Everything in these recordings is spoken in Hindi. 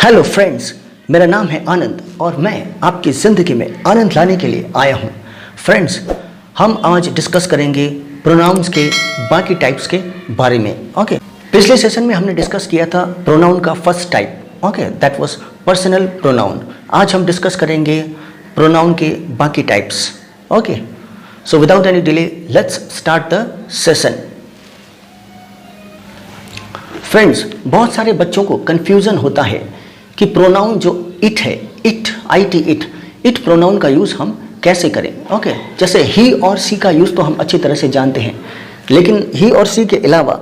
हेलो फ्रेंड्स, मेरा नाम है आनंद और मैं आपकी ज़िंदगी में आनंद लाने के लिए आया हूँ। फ्रेंड्स, हम आज डिस्कस करेंगे प्रोनाउंस के बाकी टाइप्स के बारे में। ओके, पिछले सेशन में हमने डिस्कस किया था प्रोनाउन का first type, okay, that was personal pronoun. आज हम डिस्कस करेंगे प्रोनाउन के बाकी types. Okay, so without any delay let's start the session. Friends, बहुत सारे बच्चों को कंफ्यूजन होता है कि प्रोनाउन जो इट है, इट, इट प्रोनाउन का यूज़ हम कैसे करें। ओके, जैसे ही और सी का यूज़ तो हम अच्छी तरह से जानते हैं, लेकिन ही और सी के अलावा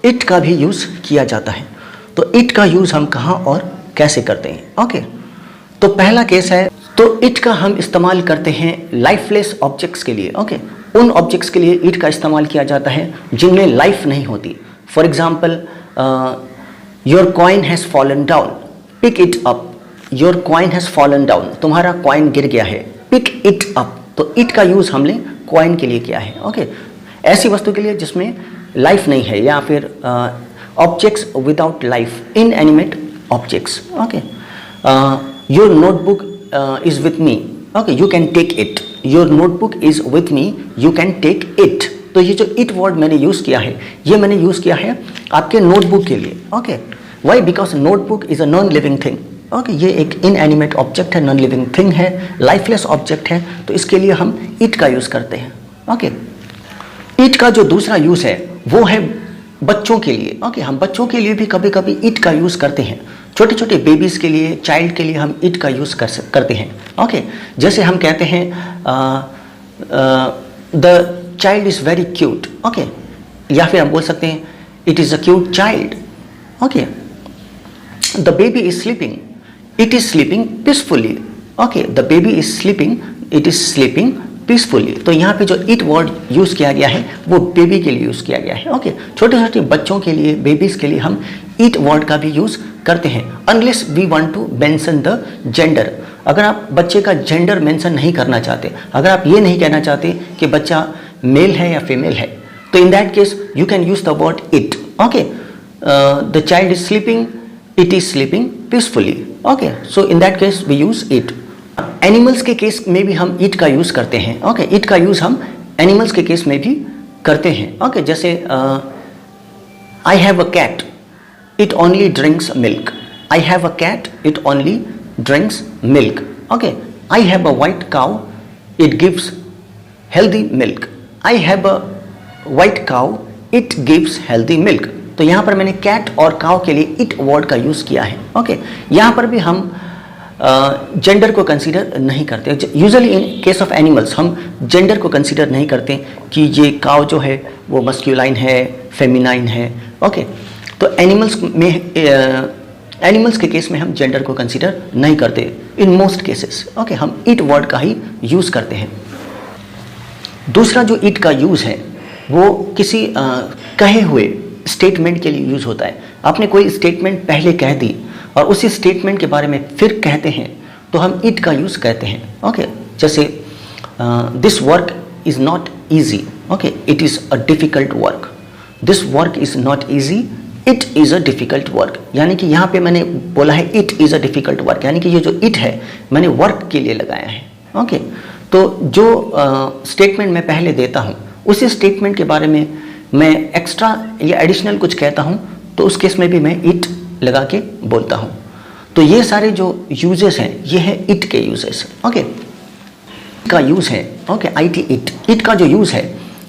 इट का भी यूज़ किया जाता है। तो इट का यूज़ हम कहाँ और कैसे करते हैं। ओके, तो पहला केस है, तो इट का हम इस्तेमाल करते हैं लाइफलेस ऑब्जेक्ट्स के लिए। ओके, उन ऑब्जेक्ट्स के लिए इट का इस्तेमाल किया जाता है जिनमें लाइफ नहीं होती। For example, your coin has fallen down, pick it up. Your coin has fallen down, तुम्हारा कॉइन गिर गया है, पिक इट अप। तो इट का यूज़ हमने कॉइन के लिए किया है। ओके, ऐसी वस्तु के लिए जिसमें लाइफ नहीं है, या फिर objects without life, inanimate objects. Okay, your notebook is with me, okay, you can take it. Your notebook is with me, you can take it. तो ये जो इट वर्ड मैंने यूज़ किया है, ये मैंने यूज़ किया है आपके नोटबुक के लिए। Okay, why? Because notebook is a non living thing. Okay, ये एक इनएनिमेट ऑब्जेक्ट है, नॉन लिविंग थिंग है, लाइफलेस ऑब्जेक्ट है, तो इसके लिए हम इट का यूज़ करते हैं। ओके, इट का जो दूसरा यूज़ है वो है बच्चों के लिए। ओके, हम बच्चों के लिए भी कभी कभी इट का यूज़ करते हैं। छोटे छोटे बेबीज़ के लिए, चाइल्ड के लिए हम इट का यूज़ करते हैं। ओके, जैसे हम कहते हैं the child is very cute. Okay, या फिर हम बोल सकते हैं it is a cute child. Okay, the baby is sleeping, it is sleeping peacefully. Okay, the baby is sleeping, it is sleeping peacefully. तो यहाँ पे जो इट वर्ड यूज़ किया गया है वो बेबी के लिए यूज़ किया गया है। ओके, छोटे छोटे बच्चों के लिए, बेबीज़ के लिए हम इट वर्ड का भी यूज़ करते हैं, unless we want to mention the gender. अगर आप बच्चे का जेंडर मेंशन नहीं करना चाहते, अगर आप ये नहीं कहना चाहते कि बच्चा मेल है या फीमेल है, तो in that case you can use the word it. Okay, the child is sleeping, it is sleeping peacefully. Okay, so in that case we use it. Animals के केस में भी हम इट का यूज करते हैं। ओके, इट का यूज हम एनिमल्स के केस में भी करते हैं। ओके, जैसे I have a cat, it only drinks milk. I have a cat, it only drinks milk. Okay, I have a white cow, it gives healthy milk. I have a white cow, it gives healthy milk. तो यहाँ पर मैंने कैट और काउ के लिए इट वर्ड का यूज़ किया है। ओके, यहाँ पर भी हम जेंडर को कंसीडर नहीं करते। Usually in case of animals हम जेंडर को कंसीडर नहीं करते कि ये काउ जो है वो मस्क्यूलाइन है, फेमिनाइन है। ओके, तो एनिमल्स के केस में हम जेंडर को कंसीडर नहीं करते इन मोस्ट केसेस। ओके, हम इट वर्ड का ही यूज़ करते हैं। दूसरा जो इट का यूज़ है वो किसी कहे हुए स्टेटमेंट के लिए यूज़ होता है। आपने कोई स्टेटमेंट पहले कह दी और उसी स्टेटमेंट के बारे में फिर कहते हैं तो हम इट का यूज़ कहते हैं। ओके, जैसे this work is not easy. Okay, it is a difficult work. This work is not easy, it is a difficult work. यानी कि यहाँ पे मैंने बोला है it is a difficult work, यानी कि ये जो इट है मैंने वर्क के लिए लगाया है। ओके, तो जो स्टेटमेंट मैं पहले देता हूँ उसी स्टेटमेंट के बारे में मैं एक्स्ट्रा या एडिशनल कुछ कहता हूँ तो उस केस में भी मैं इट लगा के बोलता हूँ। तो ये सारे जो यूजेस हैं ये है इट के यूजेस। ओके, का यूज़ है, ओके, IT इट का जो यूज़ है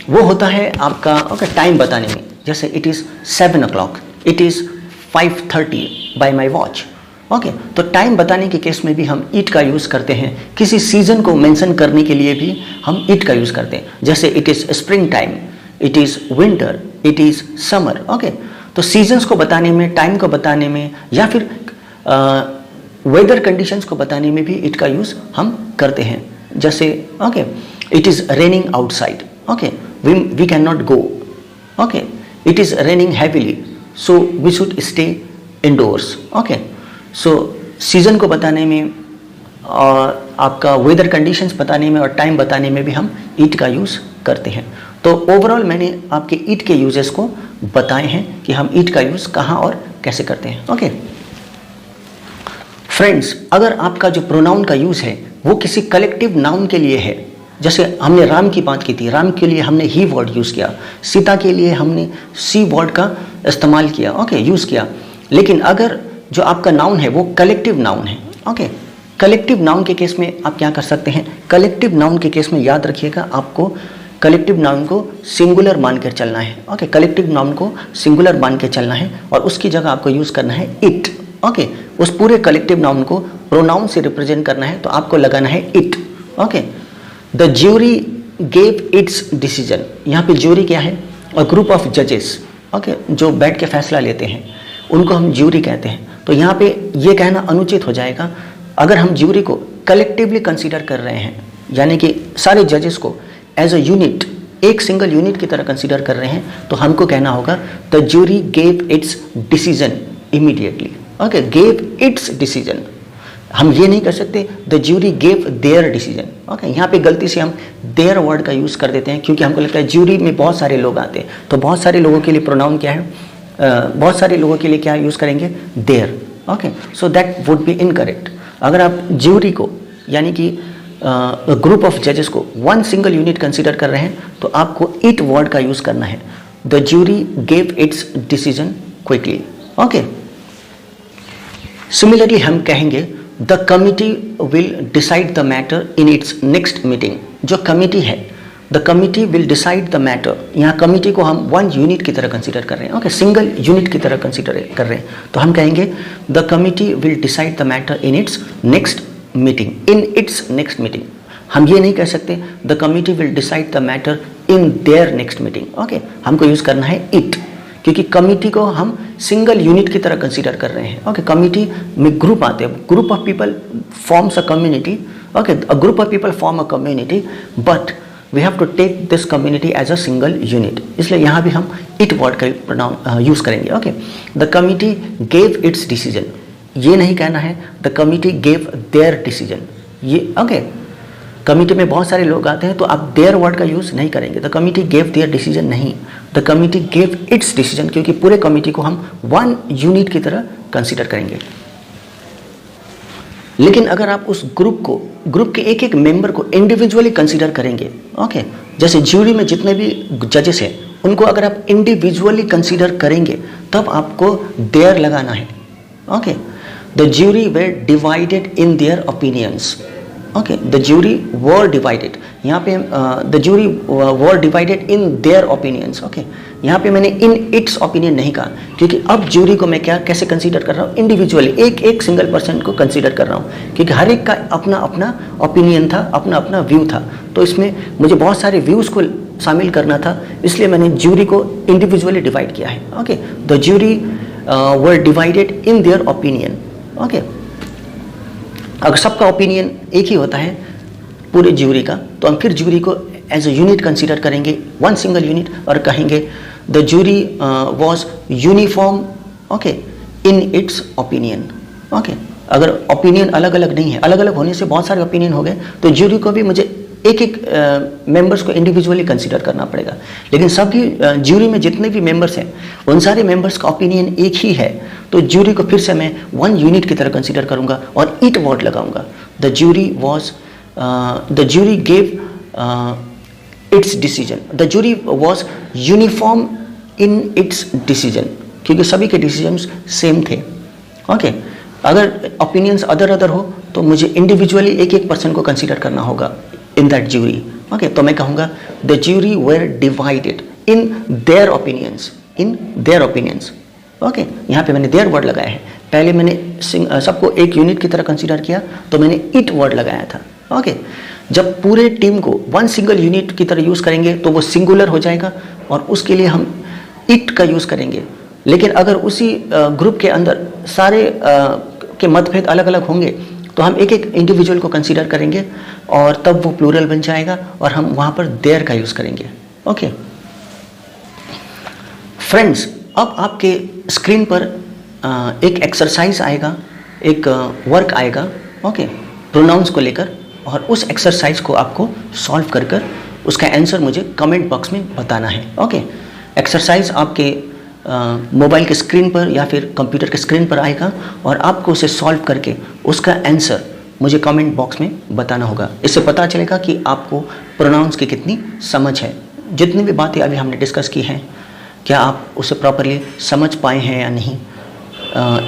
वो होता है आपका, ओके, टाइम बताने में। जैसे it is 7 o'clock, it is 5:30 bye my watch. Okay, तो टाइम बताने के केस में भी हम इट का यूज़ करते हैं। किसी सीज़न को मेंशन करने के लिए भी हम इट का यूज़ करते हैं। जैसे it is spring time, it is winter, it is summer. Okay, तो सीजन्स को बताने में, टाइम को बताने में, या फिर वेदर कंडीशंस को बताने में भी इट का यूज़ हम करते हैं। जैसे okay, it is raining outside. Okay, we can not go. Okay, it is raining heavily, so we should stay indoors. Okay, so season को बताने में और आपका वेदर कंडीशंस बताने में और टाइम बताने में भी हम इट का यूज़ करते हैं। तो ओवरऑल मैंने आपके इट के यूजेस को बताए हैं कि हम इट का यूज़ कहाँ और कैसे करते हैं। ओके, फ्रेंड्स, अगर आपका जो प्रोनाउन का यूज़ है वो किसी कलेक्टिव नाउन के लिए है, जैसे हमने राम की बात की थी, राम के लिए हमने ही वर्ड यूज़ किया, सीता के लिए हमने सी वर्ड का इस्तेमाल किया, ओके, यूज़ किया। लेकिन अगर जो आपका नाउन है वो कलेक्टिव नाउन है, ओके, कलेक्टिव नाउन के केस में आप क्या कर सकते हैं, कलेक्टिव नाउन के केस में याद रखिएगा आपको कलेक्टिव नाउन को सिंगुलर मान कर चलना है, ओके, कलेक्टिव नाउन को सिंगुलर मान के चलना है और उसकी जगह आपको यूज़ करना है इट, ओके, उस पूरे कलेक्टिव नाउन को प्रोनाउन से रिप्रेजेंट करना है तो आपको लगाना है it, okay. The jury gave its decision, यहाँ पे ज्यूरी क्या है, और ग्रुप ऑफ जजेस, ओके, जो बैठ के फैसला लेते हैं उनको हम ज्यूरी कहते हैं। तो यहाँ पे ये कहना अनुचित हो जाएगा अगर हम ज्यूरी को कलेक्टिवली कंसीडर कर रहे हैं, यानी कि सारे जजेस को एज अ यूनिट, एक सिंगल यूनिट की तरह कंसीडर कर रहे हैं, तो हमको कहना होगा the jury gave its decision immediately, okay, gave its decision. हम ये नहीं कर सकते the jury gave their decision, okay, यहाँ पे गलती से हम देयर वर्ड का यूज़ कर देते हैं क्योंकि हमको लगता है ज्यूरी में बहुत सारे लोग आते हैं, तो बहुत सारे लोगों के लिए प्रोनाउन क्या है, बहुत सारे लोगों के लिए क्या यूज़ करेंगे, there, okay, so that would be incorrect. अगर आप ज्यूरी को यानी कि ग्रुप ऑफ जजेस को वन सिंगल यूनिट कंसीडर कर रहे हैं तो आपको इट वर्ड का यूज़ करना है, the jury gave its decision quickly, okay. Similarly हम कहेंगे the committee will decide the matter in its next meeting. जो कमिटी है, the committee will decide the matter, यहाँ कमिटी को हम वन यूनिट की तरह कंसीडर कर रहे हैं, ओके, सिंगल यूनिट की तरह कंसीडर कर रहे हैं, तो हम कहेंगे the committee will decide the matter in its next meeting, in its next meeting. हम ये नहीं कह सकते the committee will decide the matter in their next meeting, okay, हमको यूज़ करना है इट, क्योंकि कमिटी को हम सिंगल यूनिट की तरह कंसीडर कर रहे हैं, ओके। कमिटी में ग्रुप आते हैं, group of people forms a community, okay, a group of people form a community, but we have to take this community as a single unit, इसलिए यहाँ भी हम इट वर्ड का प्रोनाउन यूज़ करेंगे, okay. The committee gave its decision, ये नहीं कहना है the committee gave their decision, ये, ओके, कमिटी में बहुत सारे लोग आते हैं तो आप देयर वर्ड का यूज़ नहीं करेंगे, the committee gave their decision नहीं, the committee gave its decision, क्योंकि पूरे कमिटी को हम वन यूनिट की तरह कंसीडर करेंगे। लेकिन अगर आप उस ग्रुप के एक एक मेंबर को इंडिविजुअली कंसीडर करेंगे, ओके, जैसे ज्यूरी में जितने भी जजेस हैं उनको अगर आप इंडिविजुअली कंसीडर करेंगे तब आपको देयर लगाना है, okay. The jury were divided in their opinions, okay, the jury were divided, यहाँ पे the jury were divided in their opinions, okay, यहाँ पे मैंने इन इट्स ओपिनियन नहीं कहा क्योंकि अब ज्यूरी को मैं कैसे कंसीडर कर रहा हूँ, इंडिविजुअली, एक एक सिंगल पर्सन को कंसीडर कर रहा हूँ, क्योंकि हर एक का अपना अपना ओपिनियन था, अपना अपना व्यू था, तो इसमें मुझे बहुत सारे व्यूज़ को शामिल करना था, इसलिए मैंने ज्यूरी को इंडिविजुअली डिवाइड किया है, okay. The jury were divided in their opinion, okay. अगर सबका ओपिनियन एक ही होता है पूरे ज्यूरी का तो हम फिर ज्यूरी को एज अ यूनिट कंसीडर करेंगे, वन सिंगल यूनिट, और कहेंगे the jury was uniform, okay, in its opinion, okay. अगर ओपिनियन अलग अलग नहीं है, अलग अलग होने से बहुत सारे ओपिनियन हो गए तो ज्यूरी को भी मुझे एक एक मेंबर्स को इंडिविजुअली कंसीडर करना पड़ेगा, लेकिन सभी ज्यूरी में जितने भी मेंबर्स हैं उन सारे मेंबर्स का ओपिनियन एक ही है तो ज्यूरी को फिर से मैं वन यूनिट की तरह कंसीडर करूंगा और इट वर्ड लगाऊंगा। The jury gave its decision, the jury was uniform in its decision, क्योंकि सभी के डिसीजंस सेम थे, ओके। अगर ओपिनियंस अदर हो तो मुझे इंडिविजुअली एक एक पर्सन को कंसीडर करना होगा इन दैट ज्यूरी, ओके। तो मैं कहूँगा the jury were divided in their opinions, in their opinions, okay. यहाँ पे मैंने देयर वर्ड लगाया है, पहले मैंने सबको एक यूनिट की तरह कंसीडर किया तो मैंने इट वर्ड लगाया था, ओके। जब पूरे टीम को वन सिंगल यूनिट की तरह यूज़ करेंगे तो वो सिंगुलर हो जाएगा और उसके लिए हम इट का यूज़ करेंगे। लेकिन अगर उसी ग्रुप के अंदर सारे के मतभेद अलग अलग होंगे तो हम एक एक इंडिविजुअल को कंसीडर करेंगे और तब वो प्लूरल बन जाएगा और हम वहाँ पर देयर का यूज़ करेंगे, ओके। फ्रेंड्स, अब आपके स्क्रीन पर एक एक्सरसाइज आएगा, एक वर्क आएगा, ओके, प्रोनाउंस को लेकर, और उस एक्सरसाइज को आपको सॉल्व कर उसका आंसर मुझे कमेंट बॉक्स में बताना है, ओके। एक्सरसाइज आपके मोबाइल के स्क्रीन पर या फिर कंप्यूटर के स्क्रीन पर आएगा और आपको उसे सॉल्व करके उसका आंसर मुझे कमेंट बॉक्स में बताना होगा। इससे पता चलेगा कि आपको प्रोनाउंस की कितनी समझ है। जितनी भी बातें अभी हमने डिस्कस की हैं, क्या आप उसे प्रॉपरली समझ पाए हैं या नहीं,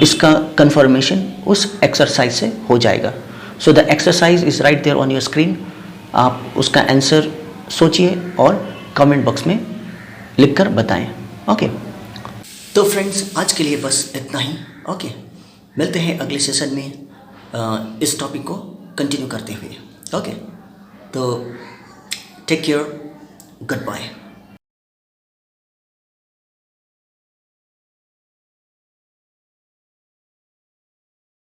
इसका कंफर्मेशन उस एक्सरसाइज से हो जाएगा। So the exercise is right there on your screen. आप उसका आंसर सोचिए और कमेंट बॉक्स में लिखकर बताएं। ओके, तो फ्रेंड्स आज के लिए बस इतना ही। ओके, मिलते हैं अगले सेशन में इस टॉपिक को कंटिन्यू करते हुए। ओके, तो टेक केयर, गुड बाय।